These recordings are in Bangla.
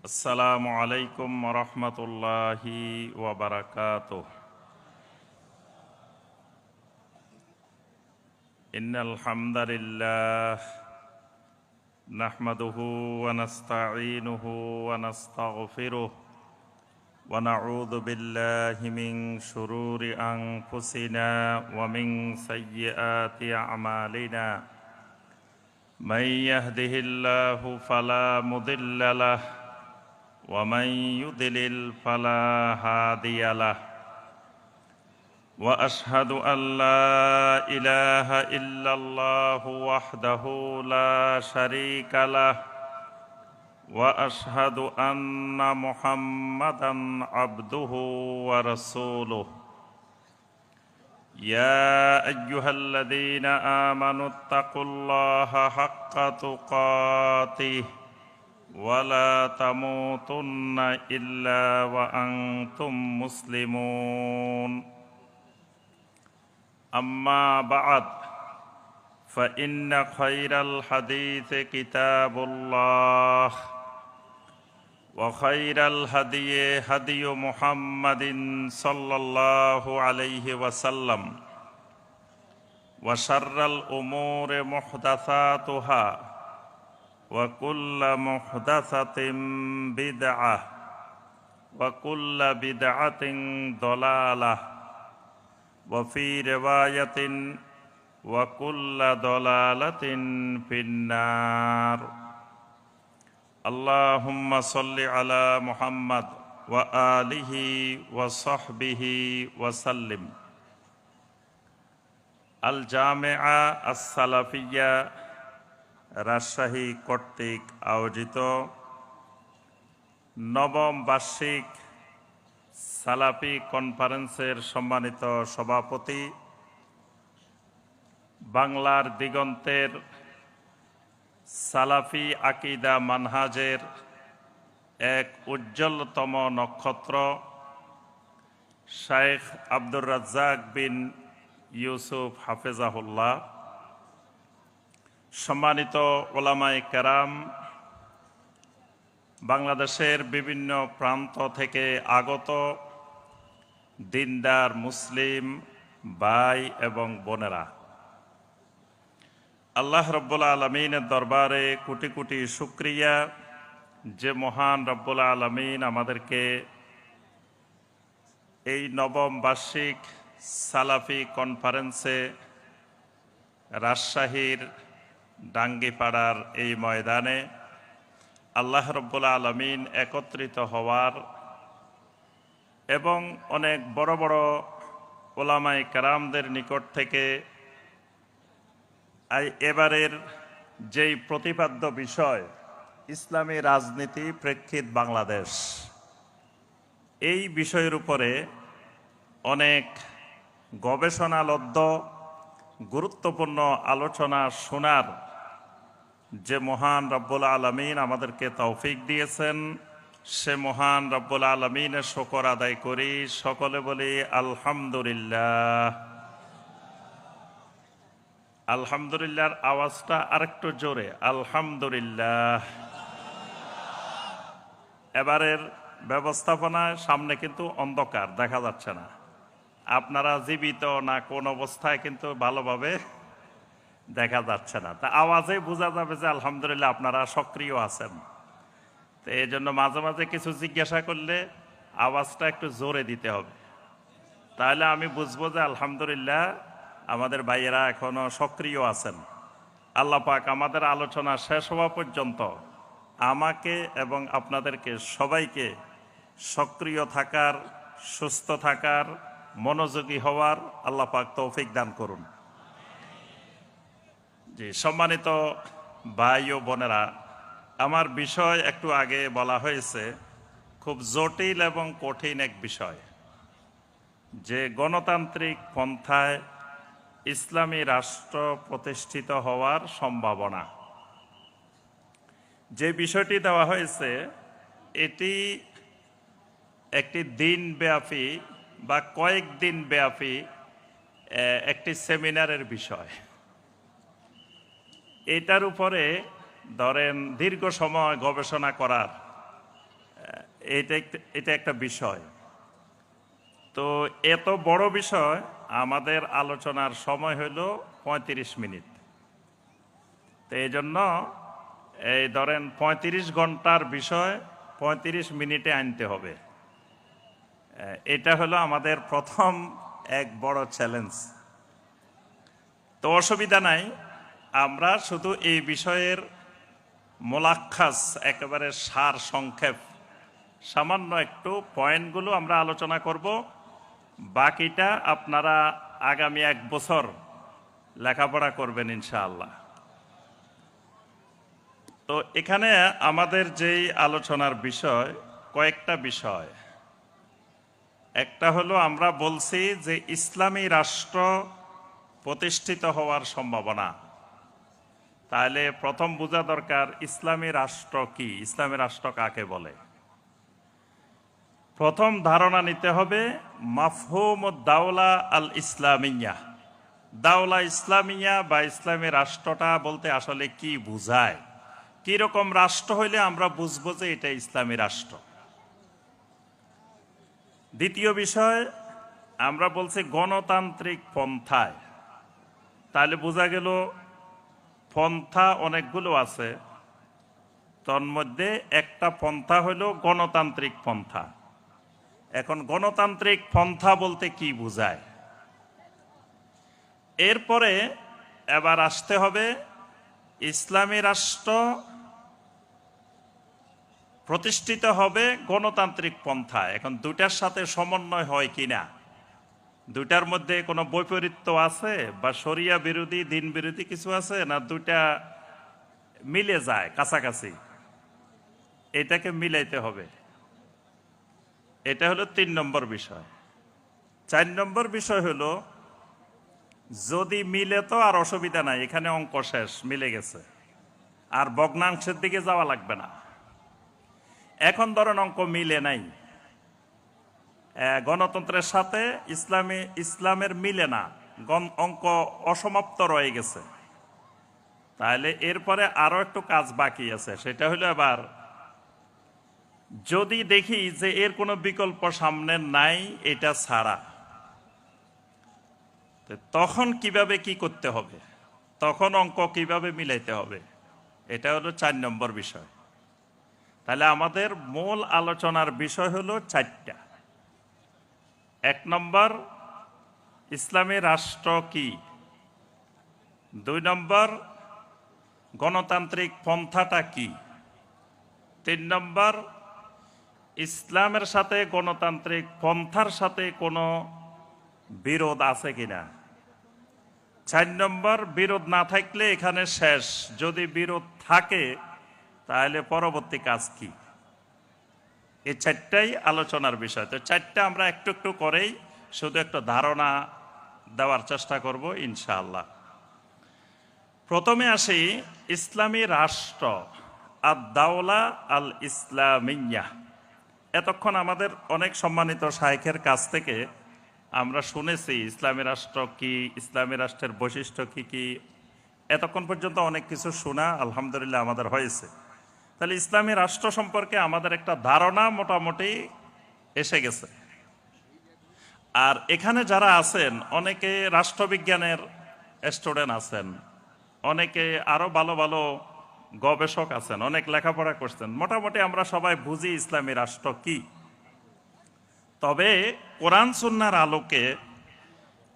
আসসালামু আলাইকুম রহমতুল্লাহি ওয়া বারাকাতুহু। ইন্নাল হামদালিল্লাহ নাহমাদুহু ওয়া নাস্তাঈনুহু ওয়া নাস্তাগফিরুহু ওয়া নাউযু বিল্লাহি মিন শুরুরি আনফুসিনা ওয়া মিন সাইয়্যাতি আমালিনা। মান ইয়াহদিহিল্লাহু ফালা মুদিল্লা লাহু ومن يضلل فلا هادي له واشهد ان لا اله الا الله وحده لا شريك له واشهد ان محمدا عبده ورسوله يا ايها الذين امنوا اتقوا الله حق تقاته ولا تموتن إلا وأنتم مسلمون أما بعد فإن خير الحديث كتاب الله وخير الهدي هدي محمد صلى الله عليه وسلم وشر الأمور محدثاتها وكل محدثة بدعة وكل بدعة ضلالة وفي رواية وكل ضلالة في النار اللهم صل على محمد وآله وصحبه وسلم الجامعة السلفية রাজশাহী কর্তৃক আয়োজিত নবম বার্ষিক সালাফি কনফারেন্সের সম্মানিত সভাপতি, বাংলার দিগন্তের সালাফি আকীদা মানহাজের এক উজ্জ্বলতম নক্ষত্র শাইখ আব্দুর রাজ্জাক বিন ইউসুফ হাফেজাহুল্লাহ, সম্মানিত ওলামায়ে কেরাম, বাংলাদেশের বিভিন্ন প্রান্ত থেকে আগত দিনদার মুসলিম ভাই এবং বোনেরা, আল্লাহ রব্বুল আলমিনের দরবারে কোটি কোটি শুকরিয়া যে মহান রব্বুল আলমিন আমাদেরকে এই নবম বার্ষিক সালাফি কনফারেন্সে রাজশাহীর ডাঙ্গিপাড়ার এই ময়দানে আল্লাহ রব্বুল আলমিন একত্রিত হওয়ার এবং অনেক বড় বড় ওলামায়ে কেরামদের নিকট থেকে এবারের যেই প্রতিপাদ্য বিষয় ইসলামী রাজনীতি প্রেক্ষিত বাংলাদেশ, এই বিষয়ের উপরে অনেক গবেষণালব্ধ গুরুত্বপূর্ণ আলোচনা শোনার যে মহান রব্বুল আলমিন আমাদেরকে তৌফিক দিয়েছেন, সে মহান রব্বুল আলমিনের শুকর আদায় করি। সকলে বলি আলহামদুলিল্লাহ। আলহামদুলিল্লাহর আওয়াজটা আরেকটু জোরে, আলহামদুলিল্লাহ। এবারের ব্যবস্থাপনায় সামনে কিন্তু অন্ধকার, দেখা যাচ্ছে না আপনারা জীবিত না কোন অবস্থায়, কিন্তু ভালোভাবে দেখা যাচ্ছে না। তা আওয়াজে বোঝা যাবে যে আলহামদুলিল্লাহ আপনারা সক্রিয় আছেন। তো এই জন্য মাঝে মাঝে কিছু জিজ্ঞাসা করলে আওয়াজটা একটু জোরে দিতে হবে, তাহলে আমি বুঝবো যে আলহামদুলিল্লাহ আমাদের ভাইয়েরা এখনো সক্রিয় আছেন। আল্লাহ পাক আমাদের আলোচনা শেষ হওয়া পর্যন্ত আমাকে এবং আপনাদেরকে সবাইকে সক্রিয় থাকার, সুস্থ থাকার, মনোযোগী হওয়ার আল্লাহ পাক তৌফিক দান করুন। জি, সম্মানিত ভাই ও বোনেরা, আমার বিষয় একটু আগে বলা হয়েছে, খুব জটিল এবং কঠিন এক বিষয়, যে গণতান্ত্রিক পন্থায় ইসলামী রাষ্ট্র প্রতিষ্ঠিত হওয়ার সম্ভাবনা। যে বিষয়টি দেওয়া হয়েছে এটি একটি দিনব্যাপী বা কয়েকদিন ব্যাপী একটি সেমিনারের বিষয়। এটার উপরে ধরেন দীর্ঘ সময় গবেষণা করার এটা একটা বিষয়। তো এত বড় বিষয়, আমাদের আলোচনার সময় হইল 35 মিনিট। তো এই জন্য এই ধরেন 35 ঘন্টার বিষয় 35 মিনিটে আনতে হবে। এটা হলো আমাদের প্রথম এক বড় চ্যালেঞ্জ। তো অসুবিধা নাই, আমরা শুধু এই বিষয়ের মোলাক্খাস, একেবারে সার সংক্ষেপ, সামান্য একটু পয়েন্টগুলো আমরা আলোচনা করব। বাকিটা আপনারা আগামী 1 বছর লেখাপড়া করবেন ইনশাআল্লাহ। তো এখানে আমাদের যেই আলোচনার বিষয়, কয়েকটা বিষয়। একটা হলো আমরা বলছি যে ইসলামী রাষ্ট্র প্রতিষ্ঠিত হওয়ার সম্ভাবনা। তাহলে প্রথম বোঝা দরকার ইসলামী রাষ্ট্র কি, ইসলামী রাষ্ট্র কাকে বলে। প্রথম ধারণা নিতে হবে মাফহুম দাওলা আল ইসলামিয়া। দাওলা ইসলামিয়া বা ইসলামী রাষ্ট্রটা বলতে আসলে কি বুঝায়, কি রকম রাষ্ট্র হইলে আমরা বুঝবো যে এটা ইসলামী রাষ্ট্র। দ্বিতীয় বিষয়, আমরা বলছি গণতান্ত্রিক পন্থায়। তাহলে বোঝা গেল পন্থা অনেকগুলো আছে, তন্মধ্যে একটা পন্থা হলো গণতান্ত্রিক পন্থা। এখন গণতান্ত্রিক পন্থা বলতে কি বোঝায়। এরপরে এবার আসতে হবে ইসলামী রাষ্ট্র প্রতিষ্ঠিত হবে গণতান্ত্রিক পন্থা। এখন দুটার সাথে সমন্বয় হয় কিনা, দুটার মধ্যে কোনো বৈপরীত্য আছে বা শরিয়া বিরোধী, দিন বিরোধী কিছু আছে না, দুটা মিলে যায় কাছাকাছি, এটাকে মিলাইতে হবে। এটা হলো 3 নম্বর বিষয়। 4 নম্বর বিষয় হলো যদি মিলে তো আর অসুবিধা নাই, এখানে অঙ্ক শেষ, মিলে গেছে, আর ভগ্নাংশের দিকে যাওয়া লাগবে না। এখন ধরেন অঙ্ক মিলে নাই, গণতন্ত্রের সাথে ইসলামের মিলে না, অঙ্ক অসমাপ্ত রয়ে গেছে, তাহলে এরপরে আরো একটু কাজ বাকি আছে। সেটা হলো এবার যদি দেখি যে এর কোনো বিকল্প সামনে নাই এটা ছাড়া, তখন কিভাবে কি করতে হবে, তখন অঙ্ক কিভাবে মিলাইতে হবে, এটা হলো 4 নম্বর বিষয়। তাহলে আমাদের মূল আলোচনার বিষয় হলো 4টা। 1 নম্বর, ইসলামী রাষ্ট্র কি। 2 নম্বর, গণতান্ত্রিক পন্থাটা কি। 3 নম্বর, ইসলামের সাথে গণতান্ত্রিক পন্থার সাথে কোনো বিরোধ আছে কিনা। 4 নম্বর, বিরোধ না থাকলে এখানে শেষ, যদি বিরোধ থাকে তাহলে পরবর্তী কাজ কি। এই 4টাই আলোচনার বিষয়। তো 4টা আমরা একটু একটু করেই শুধু একটা ধারণা দেওয়ার চেষ্টা করব ইনশাআল্লাহ। প্রথমে আসি ইসলামী রাষ্ট্র, আদ-দাওলা আল ইসলামিয়া। এতক্ষণ আমাদের অনেক সম্মানিত শাইখের কাছ থেকে আমরা শুনেছি ইসলামী রাষ্ট্র কি, ইসলামী রাষ্ট্রের বৈশিষ্ট্য কি কি, এতক্ষণ পর্যন্ত অনেক কিছু শোনা আলহামদুলিল্লাহ আমাদের হয়েছে। তাহলে ইসলামী রাষ্ট্র সম্পর্কে আমাদের একটা ধারণা মোটামুটি এসে গেছে। আর এখানে যারা আছেন অনেকে রাষ্ট্রবিজ্ঞানের স্টুডেন্ট আছেন, অনেকে আরো ভালো ভালো গবেষক আছেন, অনেক লেখাপড়া করছেন। মোটামুটি আমরা সবাই বুঝি ইসলামী রাষ্ট্র কি। তবে কোরআন সুন্নাহর আলোকে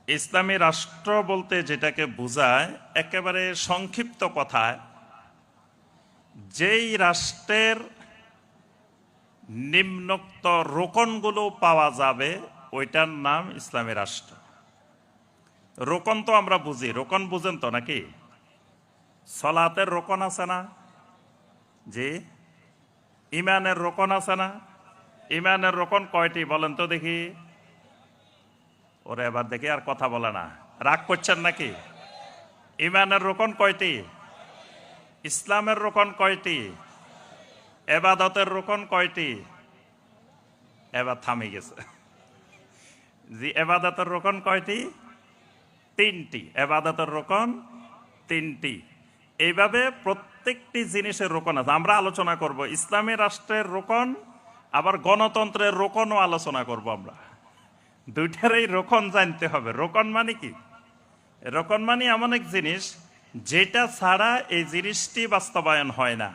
ইসলামী রাষ্ট্র বলতে যেটাকে বোঝায়, একেবারে সংক্ষিপ্ত কথায়, যেই রাষ্ট্রের নিম্নোক্ত রোকনগুলো পাওয়া যাবে ওইটার নাম ইসলামী রাষ্ট্র। রোকন তো আমরা বুঝি, রোকন বুঝেন তো নাকি? সলাতের রোকন আছে না? জি। ইমানের রোকন আছে না? ইমানের রোকন কয়টি বলেন তো দেখি? ওরে এবার দেখি আর কথা বলে না, রাগ করছেন নাকি? ইমানের রোকন কয়টি? ইসলামের রোকন কয়টি? এবাদতের রোকন কয়টি? এবার থামে গেছে। জি, এবাদতের রোকন কয়টি? 3টি। এবাদতের রোকন 3টি। এইভাবে প্রত্যেকটি জিনিসের রোকন আছে। আমরা আলোচনা করব ইসলামী রাষ্ট্রের রোকন আবার গণতন্ত্রের রোকনও আলোচনা করব আমরা। দুইটারই রোকন জানতে হবে। রোকন মানে কি? রোকন মানে এমন এক জিনিস যেটা ছাড়া এই জিনিসটি বাস্তবায়ন হয় না।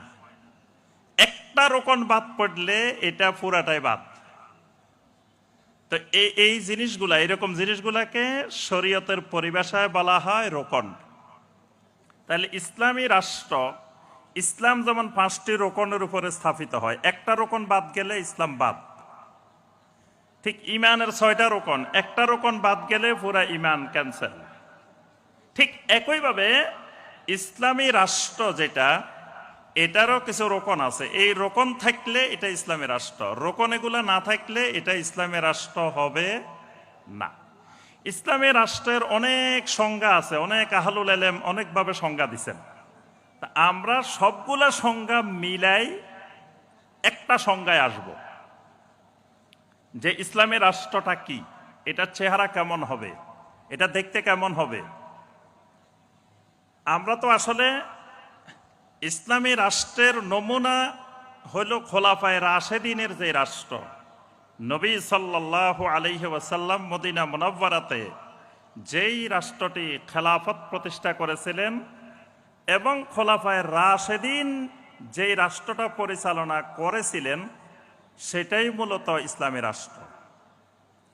একটা রোকন বাদ পড়লে এটা পুরাটাই বাদ। তো এই জিনিসগুলা, এরকম জিনিসগুলাকে শরীয়তের পরিভাষায় বলা হয় রোকন। তাহলে ইসলামী রাষ্ট্র, ইসলাম যেমন 5টি রোকনের উপরে স্থাপিত হয়, একটা রোকন বাদ গেলে ইসলাম বাদ। ঠিক ইমানের 6টা রোকন, একটা রোকন বাদ গেলে পুরা ইমান ক্যান্সেল। ঠিক একইভাবে ইসলামী রাষ্ট্র যেটা, এটারও কিছু রোকন আছে। এই রোকন থাকলে এটা ইসলামী রাষ্ট্র, রোকন এগুলা না থাকলে এটা ইসলামী রাষ্ট্র হবে না। ইসলামী রাষ্ট্রের অনেক সংজ্ঞা আছে, অনেক আহলুল ইলম অনেকভাবে সংজ্ঞা দিচ্ছেন। আমরা সবগুলা সংজ্ঞা মিলাই একটা সংজ্ঞায় আসব যে ইসলামী রাষ্ট্রটা কি, এটার চেহারা কেমন হবে, এটা দেখতে কেমন হবে। আমরা তো আসলে ইসলামী রাষ্ট্রের নমুনা হইল খোলাফায়ে রাশেদিনের যে রাষ্ট্র, নবী সাল্লাল্লাহু আলাইহি ওয়াসাল্লাম মদিনা মুনাওয়ারাতে যেই রাষ্ট্রটি খেলাফত প্রতিষ্ঠা করেছিলেন এবং খোলাফায়ে রাশেদিন যেই রাষ্ট্রটা পরিচালনা করেছিলেন, সেটাই মূলত ইসলামী রাষ্ট্র।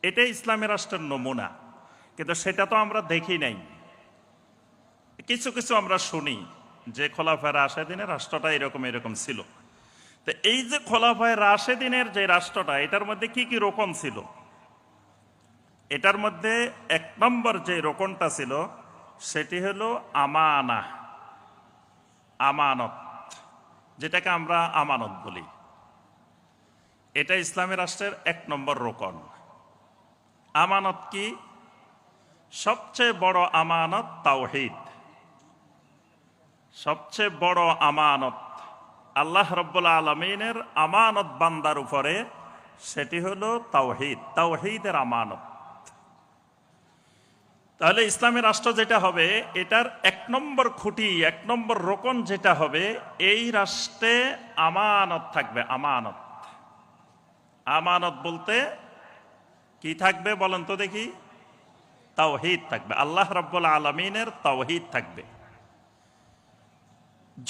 এটাই ইসলামী রাষ্ট্রের নমুনা। কিন্তু সেটা তো আমরা দেখি নাই। কিছু কিছু আমরা শুনি যে খোলাফায়ে রাশেদিনের রাষ্ট্রটা এরকম এরকম ছিল। তো এই যে খোলাফায়ে রাশেদিনের যে রাষ্ট্রটা, এটার মধ্যে কি কি রোকন ছিল? এটার মধ্যে 1 নম্বর যে রোকনটা ছিল সেটি হলো আমানা, আমানত, যেটাকে আমরা আমানত বলি। এটা ইসলামী রাষ্ট্রের 1 নম্বর রোকন। আমানত কি? সবচেয়ে বড় আমানত তাওহীদ। সবচেয়ে বড় আমানত আল্লাহ রাব্বুল আলামিনের আমানত বান্দার উপরে, সেটি হলো তাওহীদ, তাওহীদের আমানত। তাহলে ইসলামী রাষ্ট্র যেটা হবে, এটার 1 নম্বর খুঁটি, 1 নম্বর রোকন যেটা হবে, এই রাষ্ট্রে আমানত থাকবে। আমানত, আমানত বলতে কি থাকবে বলেন তো দেখি? তাওহীদ থাকবে, আল্লাহ রাব্বুল আলামিনের তাওহীদ থাকবে।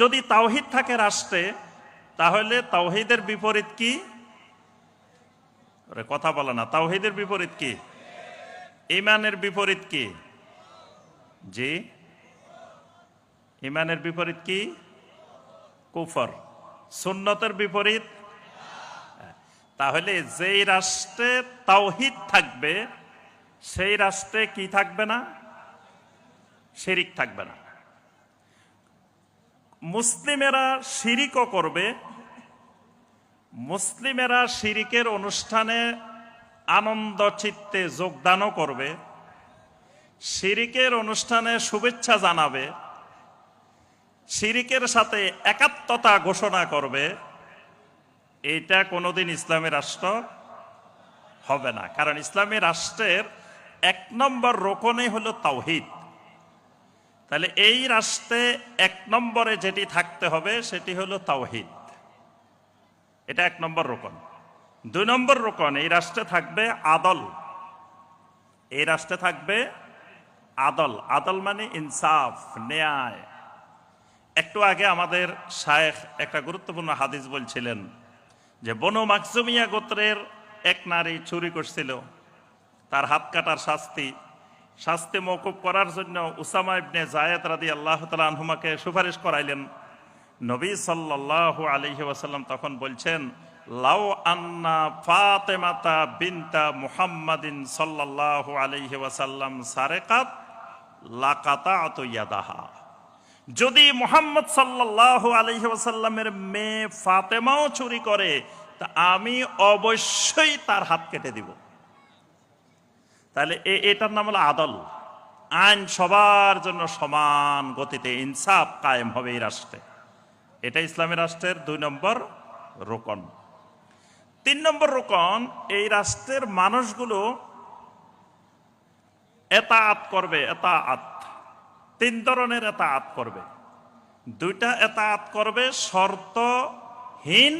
যদি তাওহীদ থাকে রাষ্ট্রে, তাহলে তাওহীদের বিপরীত কি? কথা বলে না। তাওহীদের বিপরীত কি? ঈমানের বিপরীত কি? জি, ঈমানের বিপরীত কি? কুফর। সুন্নতের বিপরীত। তাহলে যেই রাষ্ট্রে তাওহীদ থাকবে, সেই রাষ্ট্রে কি থাকবে না? শিরিক থাকবে না। মুসলিমেরা শিরিকও করবে, মুসলিমেরা শিরিকের অনুষ্ঠানে আনন্দ চিত্তে যোগদানও করবে, শিরিকের অনুষ্ঠানে শুভেচ্ছা জানাবে, শিরিকের সাথে একাত্মতা ঘোষণা করবে। এটা কোনোদিন ইসলামী রাষ্ট্র হবে না। কারণ ইসলামী রাষ্ট্রের 1 নম্বর রোকনই হলো তাওহীদ। তাহলে এই রাষ্ট্রে 1 নম্বরে যেটি থাকতে হবে সেটি হলো তাওহীদ। এটা 1 নম্বর রোকন। 2 নম্বর রোকন, এই রাষ্ট্রে থাকবে আদল। এই রাষ্ট্রে থাকবে আদল। আদল মানে ইনসাফ, ন্যায়। একটু আগে আমাদের শায়েখ একটা গুরুত্বপূর্ণ হাদিস বলছিলেন যে বনু মাখজুমিয়া গোত্রের এক নারী চুরি করছিল, তার হাত কাটার শাস্তি মওকুফ করার জন্য উসামা ইবনে যায়েদ রাদিয়াল্লাহু তাআলা আনহুমাকে সুপারিশ করাইলেন। নবী সাল্লাল্লাহু আলাইহি ওয়াসাল্লাম তখন বলছেন, লাউ আন্না ফাতেমাতা বিনতা মুহাম্মাদিন সাল্লাল্লাহু আলাইহি ওয়াসাল্লাম সারাকাত লাকাতাতু ইয়াদাহা। যদি মুহাম্মদ সাল্লাল্লাহু আলাইহি ওয়াসাল্লামের মেয়ে ফাতেমাও চুরি করে, তা আমি অবশ্যই তার হাত কেটে দিব। তাহলে এটার নাম হলো আদল। আইন সবার জন্য সমান গতিতে, ইনসাফ কায়েম হবে এই রাষ্ট্রে। এটা ইসলামী রাষ্ট্রের 2 নম্বর রোকন। 3 নম্বর রোকন, এই রাষ্ট্রের মানুষগুলো এতাআত করবে। এতাআত 3 ধরনের এতাআত করবে। 2টা এতাআত করবে শর্তহীন,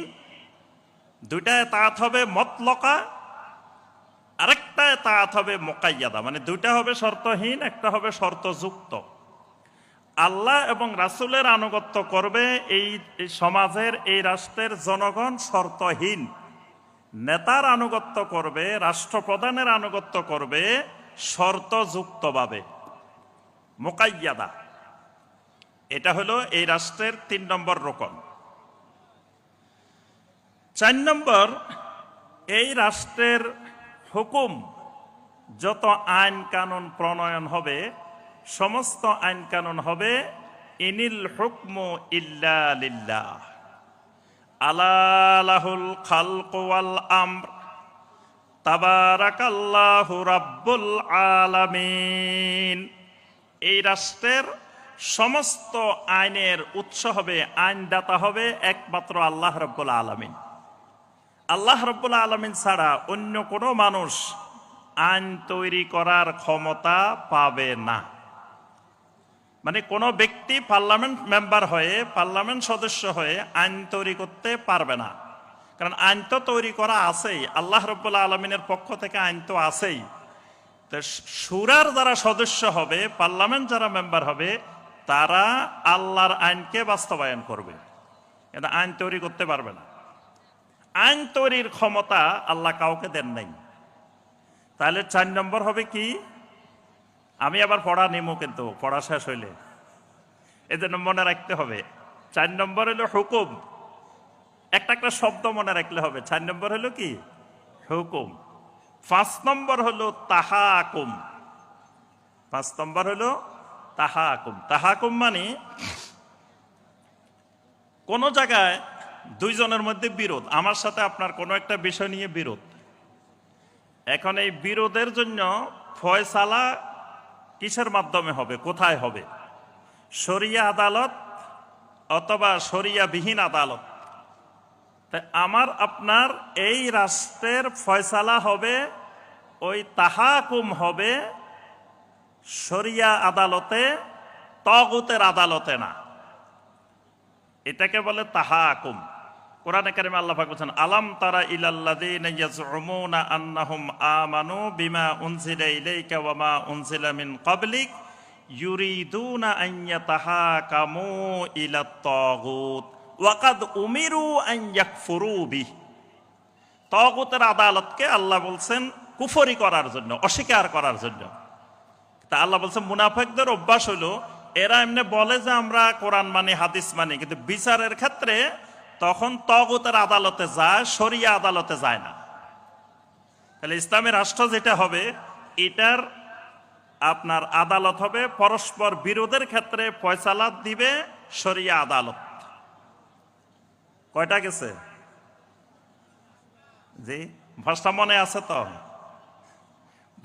দুইটা এতাআত হবে মতলকা, আরেকটা এতাআত হবে মুকাইয়াদা, মানে দুইটা হবে শর্তহীন, একটা হবে শর্তযুক্ত। আল্লাহ এবং রাসূলের আনুগত্য করবে এই সমাজের, এই রাষ্ট্রের জনগণ শর্তহীন। নেতার আনুগত্য করবে, রাষ্ট্রপ্রধানের আনুগত্য করবে শর্তযুক্তভাবে, মুকাইয়াদা। এটা হলো এই রাষ্ট্রের 3 নম্বর রোকন। 4 নম্বর, এই রাষ্ট্রের হুকুম, যত আইন কানুন প্রণয়ন হবে, সমস্ত আইন কানুন হবে ইনিল হুকমু ইল্লা লিল্লাহ, আলা লাহুল খালকু ওয়াল আমর, তাবারাকাল্লাহু রাব্বুল আলামিন। এই রাষ্ট্রের সমস্ত আইনের উৎস হবে, আইনদাতা হবে একমাত্র আল্লাহ রাব্বুল আলামিন। আল্লাহ রাব্বুল আলামিন ছাড়া অন্য কোনো মানুষ আইন তৈরি করার ক্ষমতা পাবে না। মানে কোনো ব্যক্তি পার্লামেন্ট মেম্বার হয়ে, পার্লামেন্ট সদস্য হয়ে আইন তৈরি করতে পারবে না, কারণ আইন তো তৈরি করা আছেই, আল্লাহ রাব্বুল আলামিনের পক্ষ থেকে আইন তো আছেই। তো শুরার যারা সদস্য হবে, পার্লামেন্ট যারা মেম্বার হবে, তারা আল্লাহর আইনকে বাস্তবায়ন করবে, কিন্তু আইন তৈরি করতে পারবে না। আইন তৈরির ক্ষমতা আল্লাহ কাউকে দেন নাই। তাহলে 4 নম্বর হবে কি? আমি আবার পড়া নিমো, কিন্তু পড়া শেষ হইলে এজন্য মনে রাখতে হবে। 4 নম্বর হলো হুকুম, একটা একটা শব্দ মনে রাখলে হবে। 4 নম্বর হলো কি? হুকুম। 5 নম্বর হলো তাহাকুম। 5 নম্বর হলো তাহাকুম। তাহাকুম মানে কোন জায়গায় দুইজনের মধ্যে বিরোধ, আমার সাথে আপনার কোনো একটা বিষয় নিয়ে বিরোধ। এখন এই বিরোধের জন্য ফয়সালা কিসের মাধ্যমে হবে, কোথায় হবে? শরিয়া আদালত অথবা শরিয়া বিহীন আদালত। তাই আমার আপনার এই রাষ্ট্রের ফয়সালা হবে, ওই তাহাকুম হবে শরিয়া আদালতে, তাগুতের আদালতে না। এটাকে বলে তাহাকুম। কোরআনে কারিমে আল্লাহ পাক বলেছেন, আলাম তারা ইলাল্লাযীনা ইয়াজউমুনা আন্নাহুম আমানু বিমা উনজিলা ইলাইকা ওয়া মা উনজিলা মিন ক্বাবলিক ইউরিদুনা আন ইয়াতাহাকামু ইলাত তাগুত ওয়া কাদ উমিরু আন ইয়াকফুরু বিহি। তাগুতের আদালতকে আল্লাহ বলছেন কুফরি করার জন্য, অস্বীকার করার জন্য। তা আল্লাহ বলছেন মুনাফিকদের অভ্যাস হলো, এরা এমনি বলে যে আমরা কোরআন মানি, হাদিস মানি, কিন্তু বিচারের ক্ষেত্রে তখন তাগুতের আদালতে যায়, শরিয়া আদালতে যায় না। তাহলে ইসলামী রাষ্ট্র যেটা হবে, এটার আপনার আদালত হবে পরস্পর বিরোধের ক্ষেত্রে ফয়সালা দিবে শরিয়া আদালত। কয়টা গেছে? জি, ভাষা মনে আছে তো,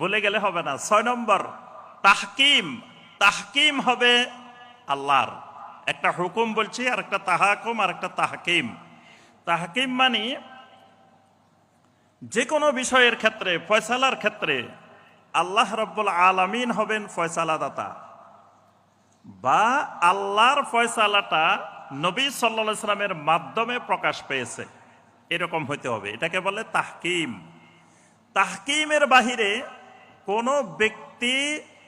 বলে গেলে হবে না। 6 নম্বর তাহকিম। তাহকিম হবে আল্লাহর, একটা হুকুম বলছি, আর একটা তাহাকুম, আর একটা তাহকিম। তাহকিম মানে যে কোনো বিষয়ের ক্ষেত্রে, ফয়সালার ক্ষেত্রে আল্লাহ রাব্বুল আলামিন হবেন ফয়সালাদাতা, বা আল্লাহর ফয়সালাটা নবী সাল্লাল্লাহু আলাইহি সাল্লামের মাধ্যমে প্রকাশ পেয়েছে, এরকম হইতে হবে। এটাকে বলে তাহকিম। তাহকিমের বাহিরে কোনো ব্যক্তি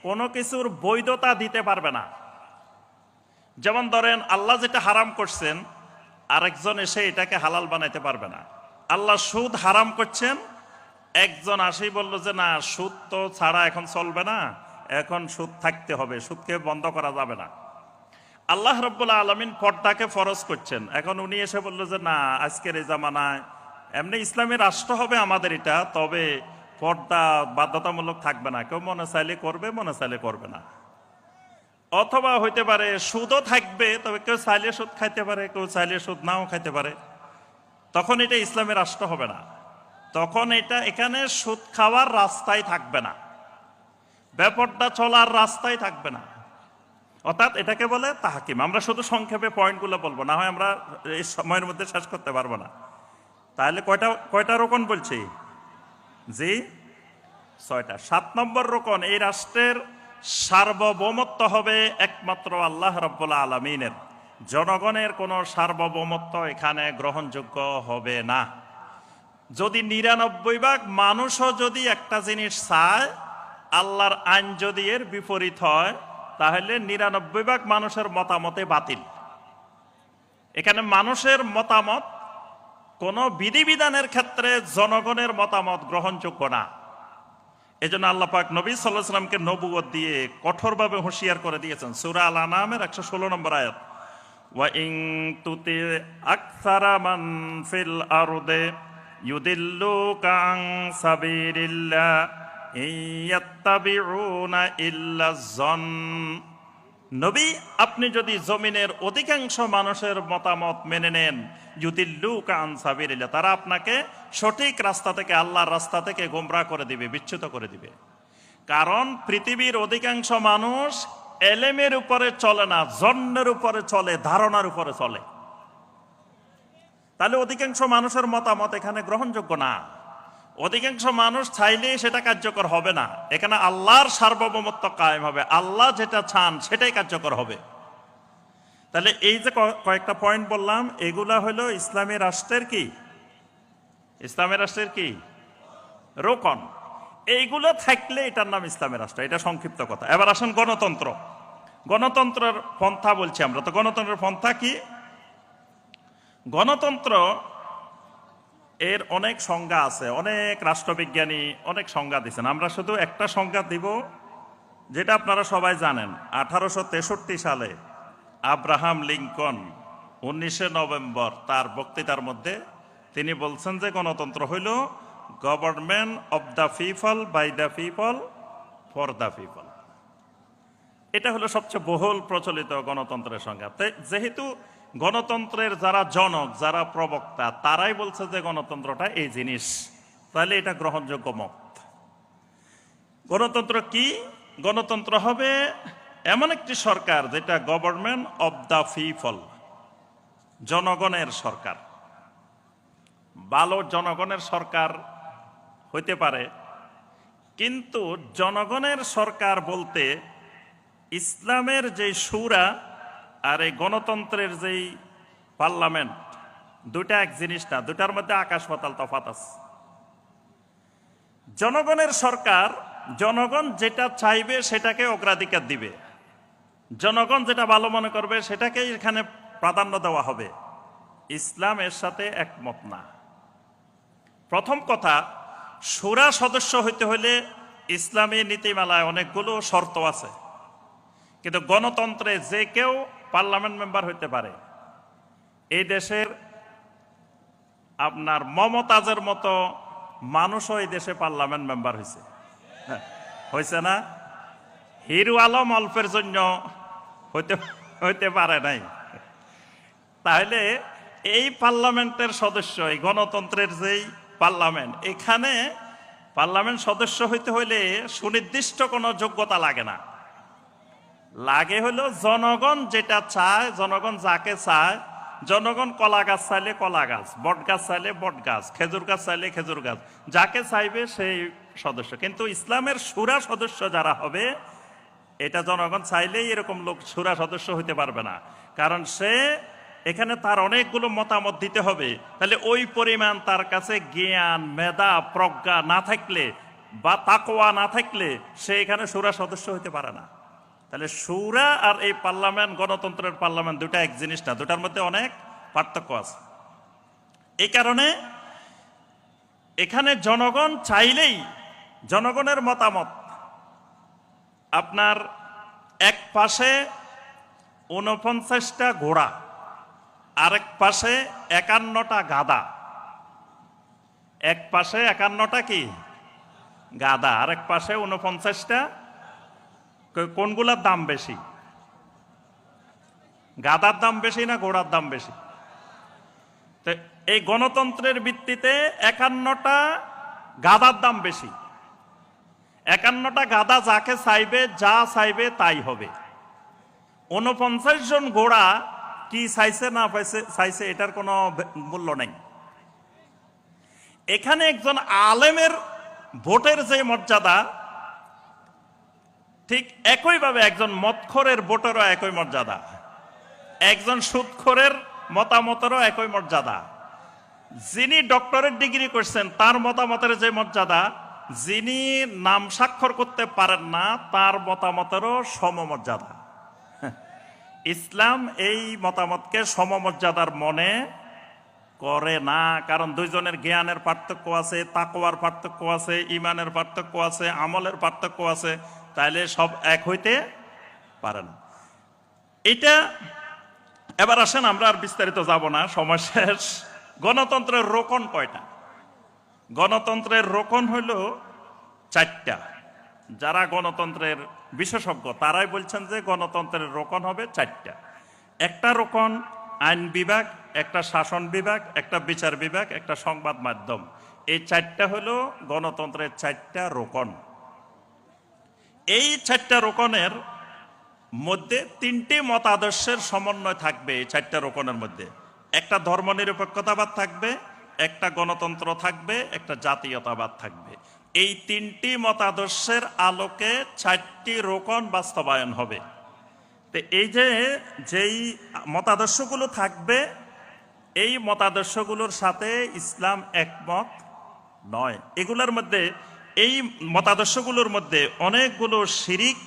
কোনো কিছুর বৈধতা দিতে পারবে না। যেমন ধরেন, আল্লাহ যেটা হারাম করছেন, আরেকজন এসে এটাকে হালাল বানাইতে পারবে না। আল্লাহ সুদ হারাম করছেন, একজন আসেই বলল যে না, সুদ তো ছাড়া এখন চলবে না, এখন সুদ থাকতে হবে, সুদকে বন্ধ করা যাবে না। আল্লাহ রাব্বুল আলামিন পর্দাকে ফরজ করছেন, এখন উনি এসে বলল যে না, আজকের এই জামানায় এমনি ইসলামী রাষ্ট্র হবে আমাদের এটা, তবে পর্দা বাধ্যতামূলক থাকবে না, কেউ মনে চাইলে করবে, মনে চাইলে করবে না। অথবা হইতে পারে সুদও থাকবে, তবে কেউ চাইলে সুদ খাইতে পারে, কেউ চাইলে সুদ নাও খাইতে পারে। তখন এটা ইসলামী রাষ্ট্র হবে না, তখন এটা এখানে সুদ খাওয়ার রাস্তাই থাকবে না, বেপর্দা চলার রাস্তাই থাকবে না। অর্থাৎ এটাকে বলে তাহকিম। আমরা শুধু সংক্ষেপে পয়েন্টগুলো বলবো, না হয় আমরা এই সময়ের মধ্যে শেষ করতে পারবো না। তাহলে কয়টা রোকন বলছি? জি, 6টা। 7 নম্বর রোকন, এই রাষ্ট্রের সার্বভৌমত্ব হবে একমাত্র আল্লাহ রাব্বুল আলামিনের। জনগণের কোনো সার্বভৌমত্ব এখানে গ্রহণযোগ্য হবে না। যদি 99 ভাগ মানুষও যদি একটা জিনিস চায়, আল্লাহর আইন যদি এর বিপরীত হয়, তাহলে 99 ভাগ মানুষের মতামতে বাতিল। এখানে মানুষের মতামত কোন বিধিবিধানের ক্ষেত্রে জনগণের মতামত গ্রহণযোগ্য না। এজন্য আল্লাহ পাক নবী সাল্লাল্লাহু আলাইহি ওয়াসাল্লামকে নবুয়ত দিয়ে কঠোরভাবে হুঁশিয়ার করে দিয়েছেন। সূরা আল আনামের 116 নম্বর আয়াত, ওয়া ইন তুতি আকসারা মান ফিল আরদে ইউদিল্লুকা আন সাবিলিল্লাহ ইয়াত্তাবিউনা ইল্লা যন। নবী, আপনি যদি জমিনের অধিকাংশ মানুষের মতামত মেনে নেন, ইউদিল্লুকা আন সাবিলিল্লাহ, তারা আপনাকে সঠিক রাস্তা থেকে, আল্লাহর রাস্তা থেকে গোমরাহ করে দিবে, বিচ্যুত করে দিবে। কারণ পৃথিবীর অধিকাংশ মানুষ এলেমের উপরে চলে না, জন্নের উপরে চলে, ধারণার উপরে চলে। তাহলে অধিকাংশ মানুষের মতামত এখানে গ্রহণযোগ্য না। অধিকাংশ মানুষ চাইলে সেটা কার্যকর হবে না। এখানে আল্লাহর সার্বভৌমত্ব কায়েম হবে, আল্লাহ যেটা চান সেটাই কার্যকর হবে। তাহলে এই যে কয়েকটা পয়েন্ট বললাম, এগুলা হলো ইসলামী রাষ্ট্রের কি, ইসলামী রাষ্ট্রের কি রোকন। এইগুলো থাকলে এটার নাম ইসলামী রাষ্ট্র। এটা সংক্ষিপ্ত কথা। এবার আসেন গণতন্ত্র। গণতন্ত্রের পন্থা বলছি আমরা, তো গণতন্ত্রের পন্থা কি? গণতন্ত্র এর অনেক সংজ্ঞা আছে, অনেক রাষ্ট্রবিজ্ঞানী অনেক সংজ্ঞা দিচ্ছেন। আমরা শুধু একটা সংজ্ঞা দিব, যেটা আপনারা সবাই জানেন। 1863 সালে আব্রাহাম লিঙ্কন 19শে নভেম্বর তার বক্তৃতার মধ্যে তিনি বলছেন যে গণতন্ত্র হইল government of the people, by the people, for the people. এটা হলো সবচেয়ে বহুল প্রচলিত গণতন্ত্রের সংজ্ঞা। যেহেতু গণতন্ত্রের যারা জনক, যারা প্রবক্তা, তারাই বলছে যে গণতন্ত্রটা এই জিনিস, তাহলে এটা গ্রহণযোগ্য মত। গণতন্ত্র কি? গণতন্ত্র হবে এমন একটি সরকার যেটা গভর্নমেন্ট অব দ্য পিপল, জনগণের সরকার। ভালো জনগণের সরকার হইতে পারে, কিন্তু জনগণের সরকার বলতে ইসলামের যে শুরা আর এই গণতন্ত্রের যেই পার্লামেন্ট, দুটা এক জিনিস না, দুটার মধ্যে আকাশ পাতাল তফাৎ আছে। জনগণের সরকার, জনগণ যেটা চাইবে সেটাকে অগ্রাধিকার দিবে, জনগণ যেটা ভালো মনে করবে সেটাকেই এখানে প্রাধান্য দেওয়া হবে। ইসলাম এর সাথে একমত না। প্রথম কথা, শুরা সদস্য হইতে হলে ইসলামী নীতিমালায় অনেকগুলো শর্ত আছে, কিন্তু গণতন্ত্রে যে কেউ পার্লামেন্ট মেম্বার হইতে পারে। এই দেশের আপনার মমতাজের মতো মানুষও এই দেশে পার্লামেন্ট মেম্বার হয়েছে, হয়েছে না? হিরু আলম অল্পের জন্য হইতে পারে নাই। তাহলে এই পার্লামেন্টের সদস্য, এই গণতন্ত্রের যেই পার্লামেন্ট, এখানে পার্লামেন্ট সদস্য হইতে হইলে সুনির্দিষ্ট কোনো যোগ্যতা লাগে না। লাগে হলো জনগণ যেটা চায়, জনগণ যাকে চায়। জনগণ কলা গাছ চাইলে কলা গাছ, বট গাছ চাইলে বট গাছ, খেজুর গাছ চাইলে খেজুর গাছ, যাকে চাইবে সেই সদস্য। কিন্তু ইসলামের শুরা সদস্য যারা হবে, এটা জনগণ চাইলেই এরকম লোক শুরা সদস্য হইতে পারবে না। কারণ সে এখানে তার অনেকগুলো মতামত দিতে হবে। তাহলে ওই পরিমাণ তার কাছে জ্ঞান, মেধা, প্রজ্ঞা না থাকলে বা তাকওয়া না থাকলে সে এখানে শুরা সদস্য হইতে পারে না। তাহলে শুরা আর এই পার্লামেন্ট, গণতন্ত্রের পার্লামেন্ট, দুটা এক জিনিস না, দুটার মধ্যে অনেক পার্থক্য আছে। এই কারণে এখানে জনগণ চাইলেই, জনগণের মতামত, আপনার এক পাশে 49টা ঘোড়া, আরেক পাশে 51টা গাধা। এক পাশে 51টা কি গাধা, আরেক পাশে 49টা। কোনগুলার দাম বেশি? গাধার দাম বেশি না ঘোড়ার দাম বেশি? তো এই গণতন্ত্রের ভিত্তিতে 51টা গাধার দাম বেশি। 51টা গাধা যাকে চাইবে, যা চাইবে তাই হবে। 49 জন ঘোড়া কি চাইছে না চাইছে এটার কোনো মূল্য নেই। এখানে একজন আলেমের ভোটের যে মর্যাদা, ঠিক একইভাবে একজন মদখোরের ভোটেরও একই মর্যাদা, একজন সুদখোরের মতামতেরও একই মর্যাদা। যিনি ডক্টরেট ডিগ্রি করছেন তার মতামতের যে মর্যাদা, যিনি নাম স্বাক্ষর করতে পারেন না তার মতামতেরও সমমর্যাদা। ইসলাম এই মতামতকে সমমর্যাদার মনে করে না, কারণ দুইজনের জ্ঞানের পার্থক্য আছে, তাকওয়ার পার্থক্য আছে, ইমানের পার্থক্য আছে, আমলের পার্থক্য আছে, তাইলে সব এক হইতে পারে না। এটা এবার আসেন, আমরা আর বিস্তারিত যাব না, সময় শেষ। গণতন্ত্রের রোকন কয়টা? গণতন্ত্রের রোকন হইল 4টা। যারা গণতন্ত্রের বিশেষজ্ঞ তারাই বলছেন যে গণতন্ত্রের রোকন হবে 4টা। একটা রোকন আইন বিভাগ, একটা শাসন বিভাগ, একটা বিচার বিভাগ, একটা সংবাদ মাধ্যম। এই 4টা হলো গণতন্ত্রের 4টা রোকন। এই 4টা রোকনের মধ্যে 3টি মতাদর্শের সমন্বয় থাকবে। এই 4টা রোকনের মধ্যে একটা ধর্মনিরপেক্ষতাবাদ থাকবে, একটা গণতন্ত্র থাকবে, একটা জাতীয়তাবাদ থাকবে। এই 3টি মতাদর্শের আলোকে 4টি রোকন বাস্তবায়ন হবে। তো এই যেই মতাদর্শগুলো থাকবে, এই মতাদর্শগুলোর সাথে ইসলাম একমত নয়। এগুলোর মধ্যে, এই মতাদর্শগুলোর মধ্যে অনেকগুলো শিরিক,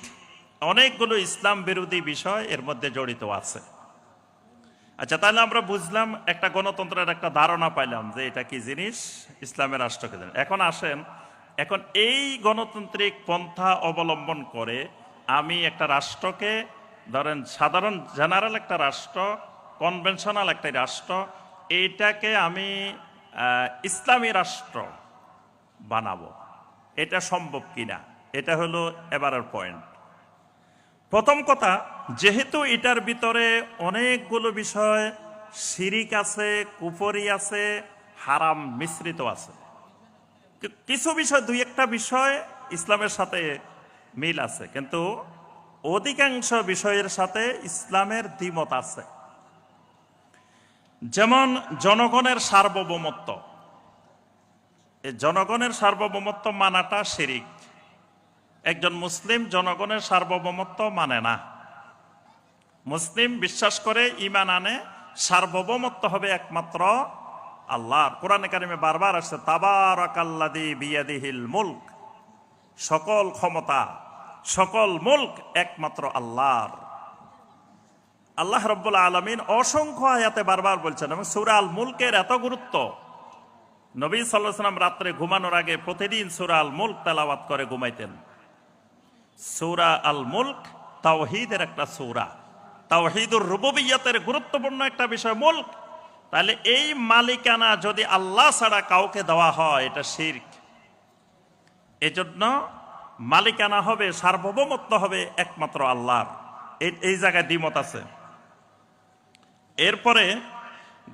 অনেকগুলো ইসলাম বিরোধী বিষয় এর মধ্যে জড়িত আছে। আচ্ছা, তাহলে আমরা বুঝলাম, একটা গণতন্ত্রের একটা ধারণা পাইলাম যে এটা কি জিনিস, ইসলামের রাষ্ট্রকে। এখন আসেন, এখন এই গণতান্ত্রিক পন্থা অবলম্বন করে আমি একটা রাষ্ট্রকে, ধরেন সাধারণ জেনারেল একটা রাষ্ট্র, কনভেনশনাল একটা রাষ্ট্র, এইটাকে আমি ইসলামী রাষ্ট্র বানাবো, এটা সম্ভব কিনা, এটা হলো এবারের পয়েন্ট। প্রথম কথা, যেহেতু এটার ভিতরে অনেকগুলো বিষয় শিরিক আছে, কুফরি আছে, হারাম মিশ্রিত আছে, কিছু বিষয়, 2-1টা বিষয় ইসলামের সাথে মিল আছে, কিন্তু অধিকাংশ বিষয়ের সাথে ইসলামের দ্বিমত আছে। যেমন জনগণের সার্বভৌমত্ব। এই জনগণের সার্বভৌমত্ব মানাটা শিরিক। একজন মুসলিম জনগণের সার্বভৌমত্ব মানে না। মুসলিম বিশ্বাস করে, ঈমান আনে, সার্বভৌমত্ব হবে একমাত্র আল্লাহর। কোরআনে কারিমে বারবার আসছে তাবারাকাল্লাযী বিয়াদিহিল মুলক, সকল ক্ষমতা, সকল মুলক একমাত্র আল্লাহর। আল্লাহ রাব্বুল আলামিন অসংখ্য আয়াতে বারবার বলছেন, এবং সূরা আল মুলকের এত গুরুত্ব, নবী সাল্লাল্লাহু আলাইহি ওয়াসাল্লাম রাত্রে ঘুমানোর আগে প্রতিদিন সূরা আল মুলক তেলাওয়াত করে ঘুমাইতেন। সূরা আল মুলক তাওহীদের একটা সূরা, তাওহীদুর রুবুবিয়্যাতের গুরুত্বপূর্ণ একটা বিষয় মুলক। তাহলে এই মালিকানা যদি আল্লাহ ছাড়া কাউকে দেওয়া হয়, এটা শিরক। এজন্য মালিকানা হবে, সার্বভৌমত্ব হবে একমাত্র আল্লাহর। এই জায়গায় দ্বিমত আছে। এরপরে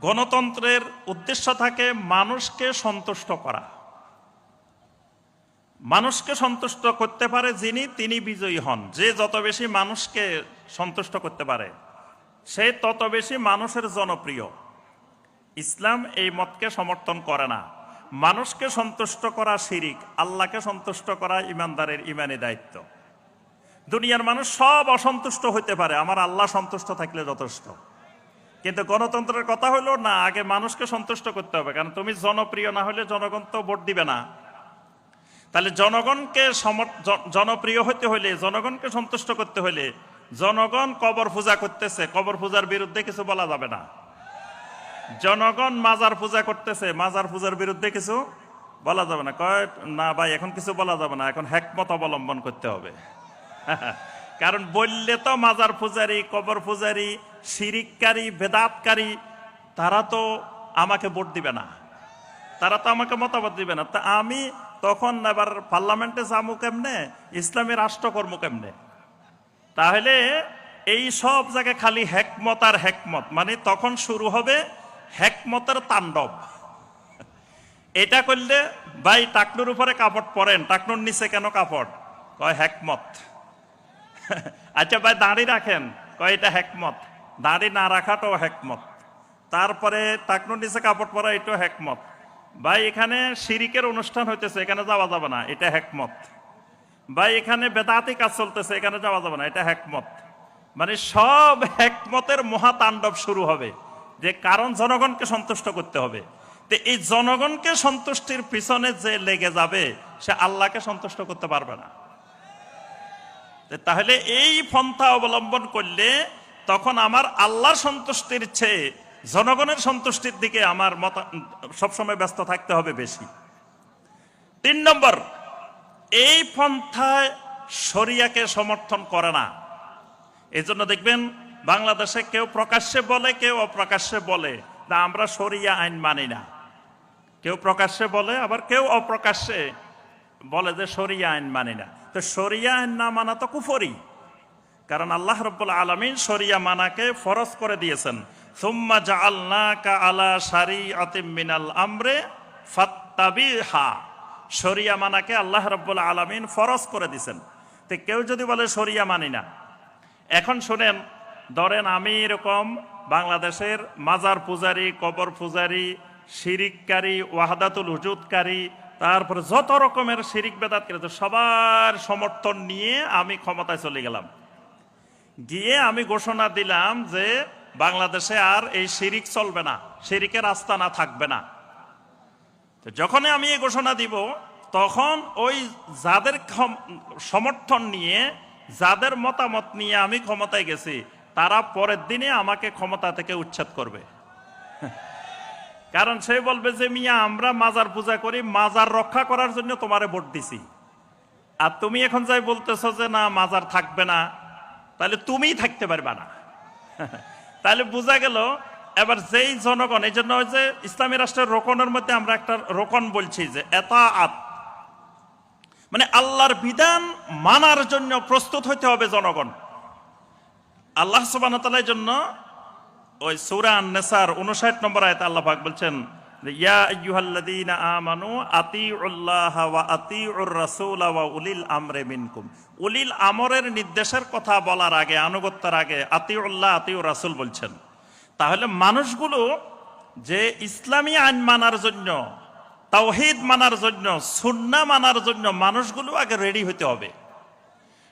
গণতন্ত্রের উদ্দেশ্য থাকে মানুষকে সন্তুষ্ট করা। মানুষকে সন্তুষ্ট করতে পারে যিনি, তিনি বিজয়ী হন। যে যত বেশি মানুষকে সন্তুষ্ট করতে পারে, সে তত বেশি মানুষের জনপ্রিয়। ইসলাম এই মতকে সমর্থন করে না। মানুষকে সন্তুষ্ট করা শিরিক, আল্লাহকে সন্তুষ্ট করা ইমানদারের ইমানি দায়িত্ব। দুনিয়ার মানুষ সব অসন্তুষ্ট হইতে পারে, আমার আল্লাহ সন্তুষ্ট থাকলে যথেষ্ট। কিন্তু গণতন্ত্রের কথা হলো না, আগে মানুষকে সন্তুষ্ট করতে হবে, কারণ তুমি জনপ্রিয় না হলে জনগণ তো ভোট দিবে না। তাহলে জনগণকে জনপ্রিয় হতে হলে, জনগণকে সন্তুষ্ট করতে হলে, জনগণ কবর পূজা করতেছে, কবর পূজার বিরুদ্ধে কিছু বলা যাবে না। জনগণ মাজার পূজা করতেছে, মাজার পূজার বিরুদ্ধে কিছু বলা যাবে না। কয় না ভাই, এখন কিছু বলা যাবে না, এখন হিকমত অবলম্বন করতে হবে। কারণ বললে তো মাজার পূজারী, কবর পূজারী, শিরিককারী, বেদাতকারী, তারা তো আমাকে ভোট দিবে না, তারা তো আমাকে মতামত দিবে না। তা আমি তখন এবার পার্লামেন্টে যাবো কেমনে, ইসলামী রাষ্ট্রকর্ম কেমনে? তাহলে এই সব জায়গায় খালি হেকমত আর হেকমত, মানে তখন শুরু হবে হেকমতের তাণ্ডব। এটা করলে ভাই টাকনুর উপরে কাপড় পরেন, টাকনুর নিচে কেন কাপড়? কয় হেকমত। আচ্ছা ভাই দাড়ি রাখেন, কয় এটা হেকমত। দাড়ি না রাখাটাও হেকমত। তারপরে টাকনুর নিচে কাপড় পরা, এটাও হেকমত। ভাই এখানে শিরিকের অনুষ্ঠান হইতেছে, এখানে যাওয়া যাবে না, এটা হেকমত। ভাই এখানে বেদাতি কাজ চলতেছে, এখানে যাওয়া যাবে না, এটা হেকমত। মানে সব হেকমতের মহাতাণ্ডব শুরু হবে, যে কারণ জনগণকে সন্তুষ্ট করতে হবে। তো এই জনগণকে সন্তুষ্টির পিছনে যে লেগে যাবে সে আল্লাহকে সন্তুষ্ট করতে পারবে না। তাহলে এই পন্থা অবলম্বন করলে তখন আমার আল্লাহর সন্তুষ্টির চেয়ে জনগণের সন্তুষ্টির দিকে আমার সবসময় ব্যস্ত থাকতে হবে বেশি। 3 নম্বর, এই পন্থায় শরিয়াকে সমর্থন করে না। এই জন্য দেখবেন বাংলাদেশে কেউ প্রকাশ্যে বলে, কেউ অপ্রকাশ্যে বলে না আমরা শরিয়া আইন মানি না। কেউ প্রকাশ্যে বলে, আবার কেউ অপ্রকাশ্যে বলে যে শরিয়া আইন মানি না। তো শরিয়া আইন না মানা তো কুফরি, কারণ আল্লাহ রাব্বুল আলামিন শরিয়া মানাকে ফরজ করে দিয়েছেন। সুম্মা জাআলনাকা আলা শারিআতিম মিনাল আমরে ফাত্তাবিহা, শরিয়া মানাকে আল্লাহ রাব্বুল আলামিন ফরজ করে দিয়েছেন। তো কেউ যদি বলে শরিয়া মানি না, এখন শুনেন, ধরেন আমি এরকম বাংলাদেশের মাজার পূজারি, কবর পূজারি, শিরিককারী, ওয়াহদাতুল উজুদকারী, তারপরে যত রকমের শিরিক বেদাত করেছে সবার সমর্থন নিয়ে আমি ক্ষমতায় চলে গেলাম। গিয়ে আমি ঘোষণা দিলাম যে বাংলাদেশে আর এই শিরিক চলবে না, শিরিকের আস্তানা থাকবে না। যখনই আমি এই ঘোষণা দিব তখন ওই যাদের সমর্থন নিয়ে, যাদের মতামত নিয়ে আমি ক্ষমতায় গেছি, তারা পরের দিনে আমাকে ক্ষমতা থেকে উচ্ছেদ করবে। কারণ সে বলবে যে মিয়া আমরা মাজার পূজা করি, মাজার রক্ষা করার জন্য তোমারে ভোট দিছি, আর তুমি এখন যাই বলতেছো যে না মাজার থাকবে না, তাহলে তুমিই থাকতে পারবে না। তাহলে বোঝা গেল এবার যেই জনগণ, এই জন্য যে ইসলামী রাষ্ট্রের রোকনের মধ্যে আমরা একটা রোকন বলছি যে এতাআত, মানে আল্লাহর বিধান মানার জন্য প্রস্তুত হইতে হবে জনগণ। আল্লাহ সুবহানাহু ওয়া তাআলার জন্য ওই সূরা আন-নিসার 59 নম্বর আয়াতে আল্লাহ পাক বলছেন যে ইয়া আইয়ুহাল্লাযীনা আমানু আতিউল্লাহা ওয়া আতিউর রাসূলা ওয়া উলিল আমরি মিনকুম। উলিল আমরের নির্দেশের কথা বলার আগে, আনুগত্যের আগে আতিউল্লাহ আতিউর রাসূল বলছেন। তাহলে মানুষগুলো যে ইসলামী আইন মানার জন্য, তাওহীদ মানার জন্য, সুন্নাহ মানার জন্য মানুষগুলো আগে রেডি হতে হবে।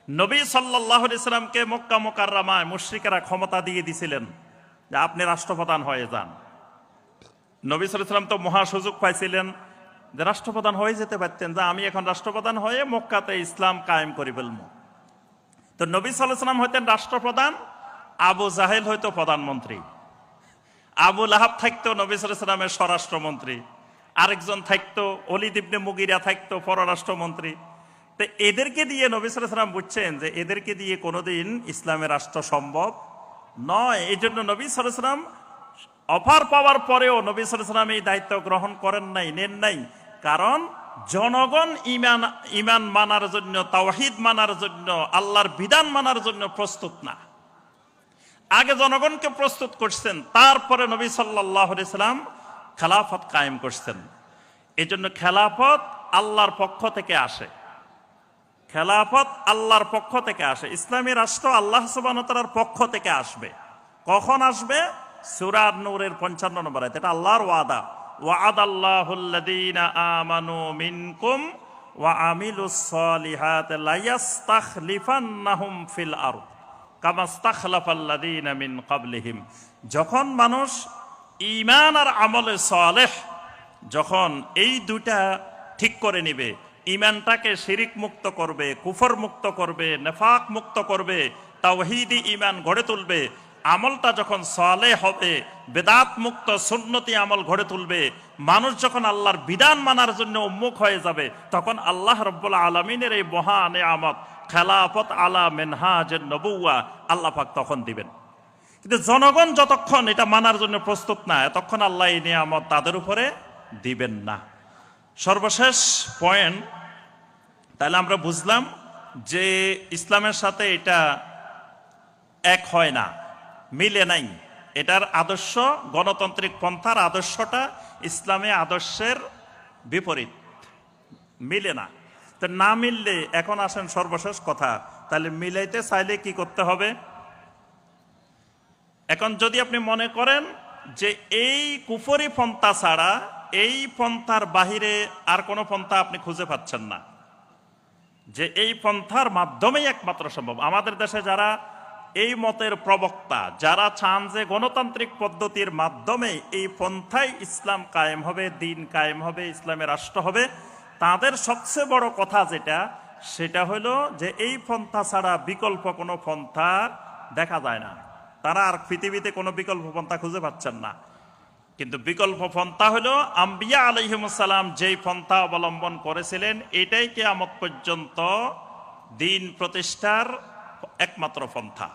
নবী সাল্লাল্লাহু আলাইহি সাল্লামকে মক্কা মুকাররমায় মুশরিকেরা ক্ষমতা দিয়ে দিয়েছিলেন যে আপনি রাষ্ট্রপ্রধান হয়ে যান। নবী সাল্লাল্লাহু আলাইহি সাল্লাম তো মহা সুযোগ পাইছিলেন যে রাষ্ট্রপ্রধান হয়ে যেতে পারতেন, যে আমি এখন রাষ্ট্রপ্রধান হয়ে মক্কাতে ইসলাম কায়েম করে ফেলবো। তো নবী সাল্লাল্লাহু আলাইহি সাল্লাম হইতেন রাষ্ট্রপ্রধান, আবু জাহেল হয়তো প্রধানমন্ত্রী, আবু লাহাব থাকতো নবী সাল্লাল্লাহু আলাইহি সাল্লামের স্বরাষ্ট্রমন্ত্রী, আরেকজন থাকতো ওলীদ ইবনে মুগিরা থাকতো পররাষ্ট্রমন্ত্রী। তো এদেরকে দিয়ে নবী সাল্লাল্লাহু আলাইহি সাল্লাম বুঝছেন যে এদেরকে দিয়ে কোনোদিন ইসলামের রাষ্ট্র সম্ভব নয়। এই জন্য নবী সাল্লাল্লাহু আলাইহি সাল্লাম অফার পাওয়ার পরেও নবী সাল্লাল্লাহু আলাইহি সাল্লাম এই দায়িত্ব গ্রহণ করেন নাই, নেন নাই। কারণ জনগণ ইমান মানার জন্য, তাওহীদ মানার জন্য, আল্লাহর বিধান মানার জন্য প্রস্তুত না। আগে জনগণকে প্রস্তুত করছেন, তারপরে নবী সাল্লাল্লাহু আলাইহি সাল্লাম খেলাফত কায়েম করছেন। এই জন্য খেলাফত আল্লাহর পক্ষ থেকে আসে, খেলাফত আল্লাহর পক্ষ থেকে আসে, ইসলামী রাষ্ট্র আল্লাহ সুবহানাহু ওয়া তাআলার পক্ষ থেকে আসবে। কখন আসবে? সূরা নূরের 55 নম্বর আয়াত। এটা আল্লাহর ওয়াদা, ওয়া'আদাল্লাহুল্লাযীনা আমানু মিনকুম ওয়া আমিলুস সালিহাতি লা ইস্তাখলিফান্নাহুম ফিল আরদ কামা ইস্তাখলাফাল্লাযীনা মিন ক্বাবলিহিম। যখন মানুষ ঈমান আর আমলে সালেহ, যখন এই দুইটা ঠিক করে নিবে, ঈমানটাকে শিরিক মুক্ত করবে, কুফর মুক্ত করবে, নেফাক মুক্ত করবে, তাওহীদি ঈমান গড়ে তুলবে, আমলটা যখন সালেহ হবে, বেদাত মুক্ত সুন্নতি আমল গড়ে তুলবে, মানুষ যখন আল্লাহর বিধান মানার জন্য উন্মুখ হয়ে যাবে, তখন আল্লাহ রাব্বুল আলামিনের এই মহা নেয়ামত খেলাফত আলা মিনহাজের নবুওয়া আল্লাহ পাক তখন দিবেন। কিন্তু জনগণ যতক্ষণ এটা মানার জন্য প্রস্তুত না, ততক্ষণ আল্লাহ এই নিয়ামত তাদের উপরে দিবেন না। সর্বশেষ পয়েন্ট, তাহলে আমরা বুঝলাম যে ইসলামের সাথে এটা এক হয় না, মিলে নাই। এটার আদর্শ, গণতান্ত্রিক পন্থার আদর্শটা ইসলামী আদর্শের বিপরীত, মিলে না। তো না মিললে এখন আসেন সর্বশেষ কথা, তাহলে মিলাইতে চাইলে কি করতে হবে? এখন যদি আপনি মনে করেন যে এই কুফরি পন্থা ছাড়া, এই পন্থার বাহিরে আর কোনো পন্থা আপনি খুঁজে পাচ্ছেন না, যে এই পন্থার মাধ্যমেই একমাত্র সম্ভব। আমাদের দেশে যারা এই মতের প্রবক্তা যারা চান যে গণতান্ত্রিক পদ্ধতির মাধ্যমে এই পন্থায় ইসলাম কায়েম হবে, দিন কায়েম হবে, ইসলামের রাষ্ট্র হবে, তাদের সবচেয়ে বড় কথা সেটা হলো যে এই পন্থা ছাড়া বিকল্প কোনো পন্থা দেখা যায় না। তারা আর পৃথিবীতে কোনো বিকল্প পন্থা খুঁজে পাচ্ছেন না। কিন্তু বিকল্প পন্থা হলো আম্বিয়া আলাইহিমুস সালাম যেই পন্থা অবলম্বন করেছিলেন, এটাই কিয়ামত পর্যন্ত দিন প্রতিষ্ঠার একমাত্র পন্থা।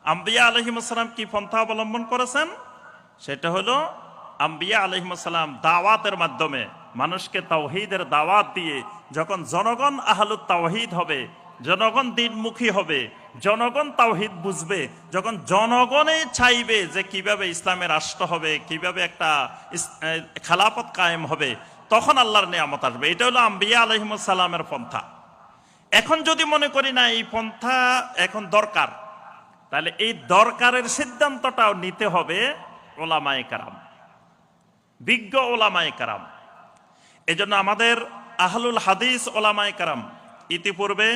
আম্বিয়া আলাইহিমুস সালাম কি পন্থা অবলম্বন করেছেন? সেটা হলো আম্বিয়া আলাইহিমুস সালাম দাওয়াতের মাধ্যমে মানুষকে তাওহীদের দাওয়াত দিয়ে যখন জনগণ আহলুত তাওহীদ হবে, জনগণ দিনমুখী হবে, জনগণ তাওহীদ বুঝবে, যখন জনগণই চাইবে যে কিভাবে ইসলামের রাষ্ট্র হবে, কিভাবে একটা খেলাফত কায়েম হবে, তখন আল্লাহর নিয়ামত আসবে। এটা হলো আম্বিয়া আলাইহিমুস সালামের পন্থা। এখন যদি মনে করি না এই পন্থা এখন দরকার, তাহলে এই দরকারের সিদ্ধান্তটাও নিতে হবে ওলামায়ে কেরাম, বিজ্ঞ ওলামায়ে কেরাম। এজন্য আমাদের আহলুল হাদিস ওলামায়ে কেরাম ইতিপূর্বে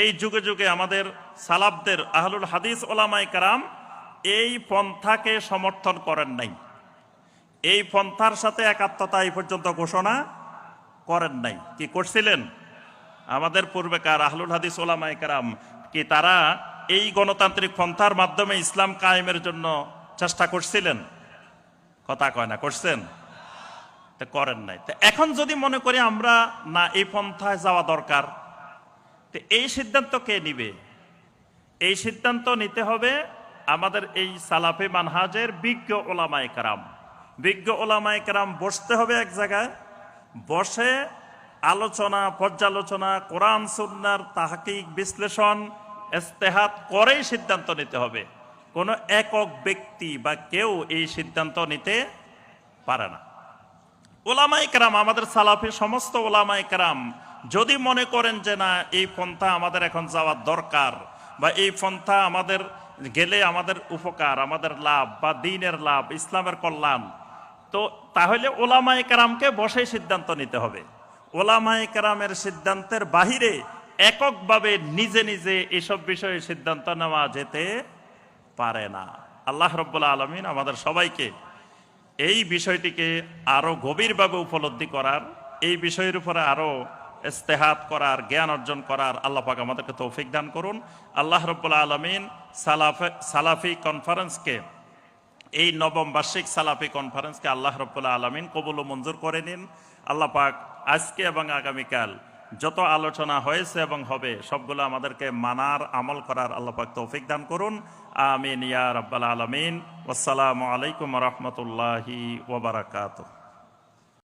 এই যুগে যুগে আমাদের সালাফদের আহলুল হাদিস ওলামায়ে কেরাম এই পন্থাকে সমর্থন করেন নাই, এই পন্থার সাথে একাত্মতা এই পর্যন্ত ঘোষণা করেন নাই। কি করছিলেন? আমাদের পূর্বেকার আহলুল হাদিস ওলামায়ে কেরাম কি তারা এই গণতান্ত্রিক পন্থার মাধ্যমে ইসলাম কায়েমের জন্য চেষ্টা করছিলেন? কথা কয় না, করছেন? করেন নাই। তো এখন যদি মনে করি আমরা না এই পন্থায় যাওয়া দরকার, তো এই সিদ্ধান্ত কে নিবে? এই সিদ্ধান্ত নিতে হবে আমাদের এই সালাফি মানহাজের বিজ্ঞ ওলামায়ে কেরাম। বিজ্ঞ ওলামায়ে কেরাম বসতে হবে এক জায়গায়, বসে আলোচনা পর্যালোচনা, কোরআন সুন্নাহর তাহকিক বিশ্লেষণ ইজতিহাদ করেই সিদ্ধান্ত নিতে হবে। কোনো একক ব্যক্তি বা কেউ এই সিদ্ধান্ত নিতে পারে না। ওলামায়ে কেরাম, আমাদের সালাফি সমস্ত ওলামায়ে কেরাম যদি মনে করেন যে না এই পন্থা আমাদের এখন যাওয়ার দরকার, বা এই পন্থা আমাদের গেলে আমাদের উপকার, আমাদের লাভ বা দ্বীনের লাভ, ইসলামের কল্যাণ, তো তাহলে ওলামায়ে কেরামকে বসে সিদ্ধান্ত নিতে হবে। ওলামায়ে কেরামের সিদ্ধান্তের বাহিরে এককভাবে নিজে নিজে এসব বিষয়ে সিদ্ধান্ত নেওয়া যেতে পারে না। আল্লাহ রাব্বুল আলামিন আমাদের সবাইকে এই বিষয়টিকে আরো গভীরভাবে উপলব্ধি করার, এই বিষয়ের উপরে আরো ইজতিহাদ করার, জ্ঞান অর্জন করার আল্লাহ পাক আমাদেরকে তৌফিক দান করুন। আল্লাহ রাব্বুল আলামিন সালাফি কনফারেন্সকে, এই নবম বার্ষিক সালাফি কনফারেন্সকে আল্লাহ রাব্বুল আলামিন কবুল ও মঞ্জুর করে নিন। আল্লাহ পাক আজকে এবং আগামীকাল যত আলোচনা হয়েছে এবং হবে সবগুলো আমাদেরকে মানার, আমল করার আল্লাহ পাক তৌফিক দান করুন। আমিন ইয়া রাব্বাল আলামিন। আসসালামু আলাইকুম ওয়া রাহমাতুল্লাহি ওয়া বারাকাতুহু।